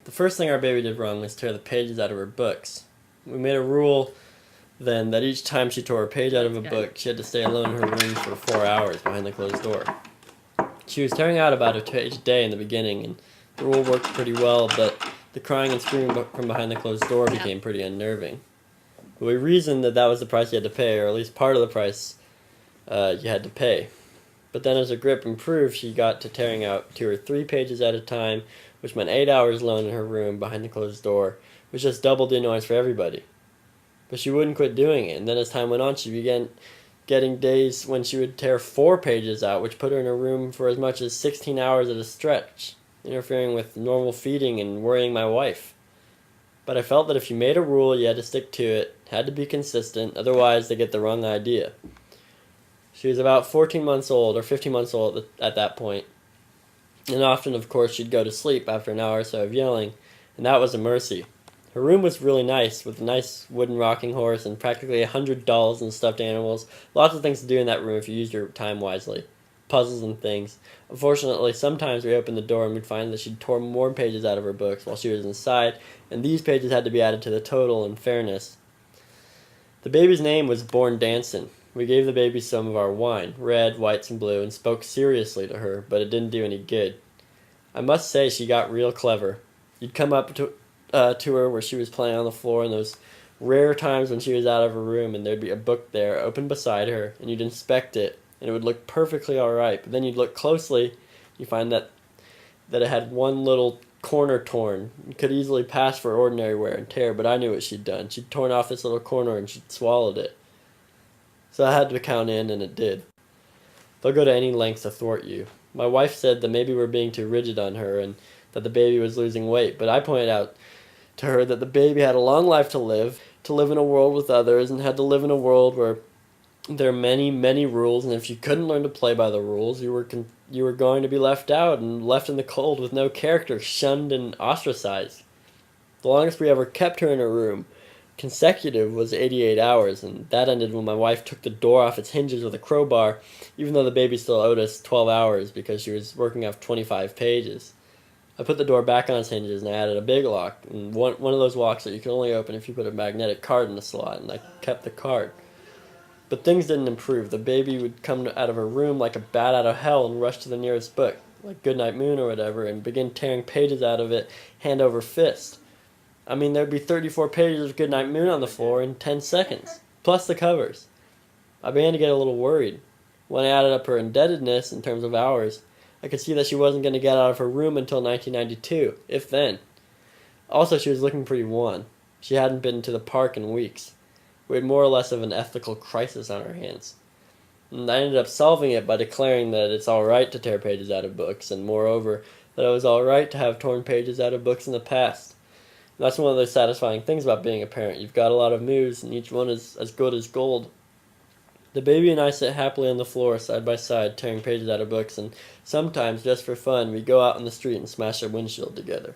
The first thing our baby did wrong was tear the pages out of her books. We made a rule then that each time she tore a page out of a book, she had to stay alone in her room for 4 hours behind the closed door. She was tearing out about a page a day in the beginning, and the rule worked pretty well, but the crying and screaming from behind the closed door became pretty unnerving. But we reasoned that that was the price you had to pay, or at least part of the price you had to pay. But then as her grip improved, she got to tearing out 2 or 3 pages at a time, which meant 8 hours alone in her room behind the closed door, which just doubled the annoyance for everybody. But she wouldn't quit doing it, and then as time went on, she began getting days when she would tear 4 pages out, which put her in her room for as much as 16 hours at a stretch, interfering with normal feeding and worrying my wife. But I felt that if you made a rule, you had to stick to it, had to be consistent, otherwise they get the wrong idea. She was about 14 months old, or 15 months old at that point, and often, of course, she'd go to sleep after an hour or so of yelling, and that was a mercy. Her room was really nice, with a nice wooden rocking horse and practically 100 dolls and stuffed animals. Lots of things to do in that room if you used your time wisely. Puzzles and things. Unfortunately, sometimes we opened the door and we'd find that she'd tore more pages out of her books while she was inside, and these pages had to be added to the total in fairness. The baby's name was Born Dancin'. We gave the baby some of our wine, red, whites, and blue, and spoke seriously to her, but it didn't do any good. I must say she got real clever. You'd come up to her where she was playing on the floor in those rare times when she was out of her room, and there'd be a book there open beside her, and you'd inspect it, and it would look perfectly all right. But then you'd look closely, you find that it had one little corner torn. It could easily pass for ordinary wear and tear, but I knew what she'd done. She'd torn off this little corner and she'd swallowed it. So I had to count in, and it did. They'll go to any lengths to thwart you. My wife said that maybe we're being too rigid on her and that the baby was losing weight, but I pointed out to her that the baby had a long life to live in a world with others, and had to live in a world where there are many, many rules, and if you couldn't learn to play by the rules, you were going to be left out and left in the cold with no character, shunned and ostracized. The longest we ever kept her in her room consecutive was 88 hours, and that ended when my wife took the door off its hinges with a crowbar, even though the baby still owed us 12 hours because she was working off 25 pages. I put the door back on its hinges, and I added a big lock, and one of those locks that you can only open if you put a magnetic card in the slot, and I kept the card. But things didn't improve. The baby would come out of her room like a bat out of hell and rush to the nearest book, like Goodnight Moon or whatever, and begin tearing pages out of it hand over fist. I mean, there'd be 34 pages of Goodnight Moon on the floor in 10 seconds, plus the covers. I began to get a little worried. When I added up her indebtedness in terms of hours, I could see that she wasn't going to get out of her room until 1992, if then. Also, she was looking pretty wan. She hadn't been to the park in weeks. We had more or less of an ethical crisis on our hands. And I ended up solving it by declaring that it's all right to tear pages out of books, and moreover, that it was all right to have torn pages out of books in the past. And that's one of the satisfying things about being a parent. You've got a lot of moves, and each one is as good as gold. The baby and I sit happily on the floor side by side, tearing pages out of books, and sometimes, just for fun, we go out on the street and smash our windshield together.